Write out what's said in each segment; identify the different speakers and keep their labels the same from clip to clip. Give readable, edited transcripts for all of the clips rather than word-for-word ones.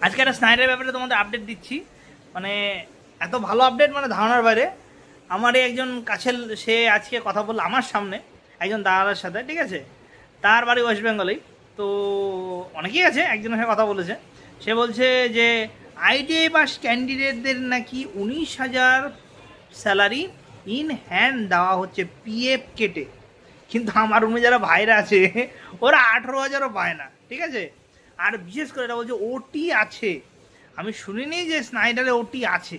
Speaker 1: আজকে একটা স্নাইডারের ব্যাপারে তোমাদের আপডেট দিচ্ছি। মানে এত ভালো আপডেট, মানে ধারণার বাইরে। আমার একজন কাছের, সে আজকে কথা বললো আমার সামনে একজন দাদার সাথে, ঠিক আছে? তার বাড়ি ওয়েস্ট বেঙ্গলেই। তো অনেকেই আছে, একজনের সাথে কথা বলেছে। সে বলছে যে আইটিআই পাস ক্যান্ডিডেটদের নাকি 19,000 স্যালারি ইন হ্যান্ড দেওয়া হচ্ছে পিএফ কেটে। কিন্তু আমার রুমে যারা ভাইরা আছে ওরা 18,000ও পায় না, ঠিক আছে? আর বিশেষ করে এটা বলছে ওটি আছে। আমি শুনিনি যে স্নাইডারে ওটি আছে,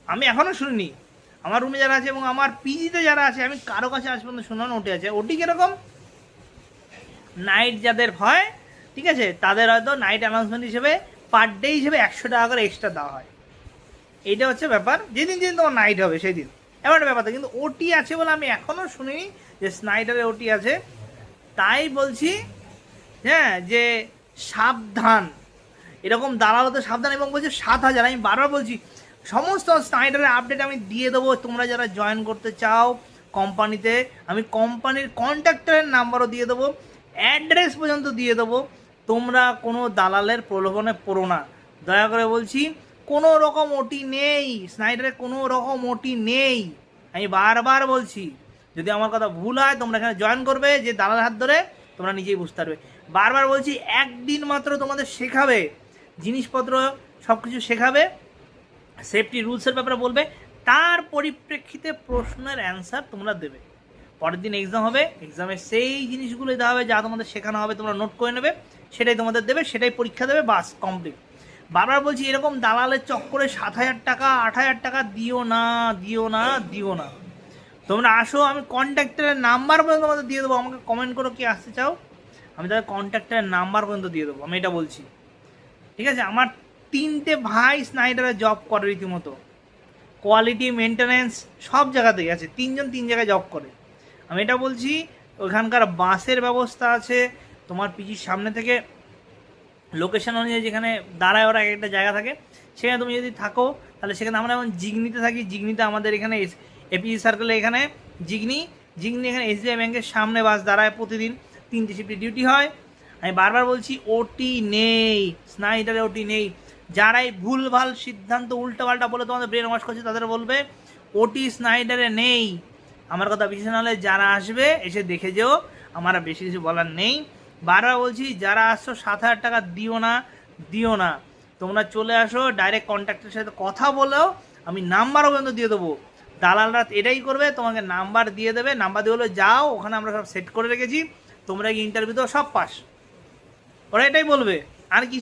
Speaker 1: আমি এখনও শুনিনি। আমার রুমে যারা আছে এবং আমার পিজিতে যারা আছে, আমি কারো কাছে আজ পর্যন্ত শুনলাম ওটি আছে। ওটি কীরকম? নাইট যাদের হয়, ঠিক আছে, তাদের হয়তো নাইট অ্যানাউন্সমেন্ট হিসেবে পার ডে হিসেবে 100 টাকা করে এক্সট্রা দেওয়া হয়। এইটা হচ্ছে ব্যাপার, যেদিন যেদিন তোমার নাইট হবে সেই দিন এমন একটা ব্যাপারটা। কিন্তু ওটি আছে বলে আমি এখনও শুনিনি যে স্নাইডারে ওটি আছে। তাই বলছি, হ্যাঁ, যে সাবধান, এরকম দালাল হতে সাবধান। এবং বলছে 7,000, আমি বারবার বলছি সমস্ত স্নাইডারের আপডেট আমি দিয়ে দেবো। তোমরা যারা জয়েন করতে চাও কোম্পানিতে, আমি কোম্পানির কন্ট্যাক্টারের নাম্বারও দিয়ে দেবো, অ্যাড্রেস পর্যন্ত দিয়ে দেবো। তোমরা কোনো দালালের প্রলোভনে পড়ো না, দয়া করে বলছি। কোনো রকম ওটি নেই স্নাইডারে, কোনো রকম ওটি নেই। আমি বারবার বলছি, যদি আমার কথা ভুল হয় তোমরা এখানে জয়েন করবে যে দালালের হাত ধরে, তোমরা নিজেই বুঝতে পারবে। বারবার বলছি, একদিন মাত্র তোমাদের শেখাবে, জিনিসপত্র সব কিছু শেখাবে, সেফটি রুলসের ব্যাপারে বলবে, তার পরিপ্রেক্ষিতে প্রশ্নের অ্যান্সার তোমরা দেবে। পরের দিন এক্সাম হবে, এক্সামে সেই জিনিসগুলোই দেওয়া হবে যা তোমাদের শেখানো হবে, তোমরা নোট করে নেবে, সেটাই তোমাদের দেবে, সেটাই পরীক্ষা দেবে, বাস কমপ্লিট। বারবার বলছি, এরকম দালালের চক্করে 7,000 টাকা 8,000 টাকা দিও না, দিও না, দিও না। তোমরা আসো, আমি কন্ট্যাক্টারের নাম্বার পর্যন্ত তোমাদের দিয়ে দেবো। আমাকে কমেন্ট করো কে আসতে চাও, আমি তাদের কন্ট্যাক্টারের নাম্বার পর্যন্ত দিয়ে দেবো। আমি এটা বলছি, ঠিক আছে? আমার 3টে ভাই স্নাইডারে জব করে রীতিমতো, কোয়ালিটি মেনটেন্যান্স সব জায়গাতেই আছে, 3জন 3 জায়গায় জব করে। আমি এটা বলছি, ওখানকার বাসের ব্যবস্থা আছে, তোমার পিজির সামনে থেকে লোকেশন অনুযায়ী যেখানে দাঁড়ায় ওরা একটা জায়গা থাকে, সেখানে তুমি যদি থাকো তাহলে সেখানে আমরা এখন জিগনিতে থাকি। জিগনিতে আমাদের এখানে এপিজি সার্কেলে এখানে জিগনি এখানে এসবিআই ব্যাংকের সামনে বাস দাঁড়ায় প্রতিদিন, 3টে শিফটে ডিউটি হয়। আমি বারবার বলছি, ওটি নেই স্নাইডারে, ওটি নেই। যারাই ভুলভাল সিদ্ধান্ত উল্টোপাল্টা বলে তোমাদের ব্রেন ওয়াশ করছে, তাদের বলবে ওটি স্নাইডারে নেই। আমার কথা বিশ্বাস না হলে যারা আসবে এসে দেখে যেও, আমার বেশি কিছু বলার নেই। বারবার বলছি, যারা আসছো 7,000 টাকা দিও না, দিও না। তোমরা চলে আসো, ডাইরেক্ট কন্ট্যাক্টের সাথে কথা বলেও আমি নাম্বারও পর্যন্ত দিয়ে দেবো। দালালরা এটাই করবে, তোমাকে নাম্বার দিয়ে দেবে, নাম্বার দিয়ে বলে যাও, ওখানে আমরা সব সেট করে রেখেছি, তোমরা গিয়ে ইন্টারভিউ দাও, সব পাস। ওরা এটাই বলবে, আর কি।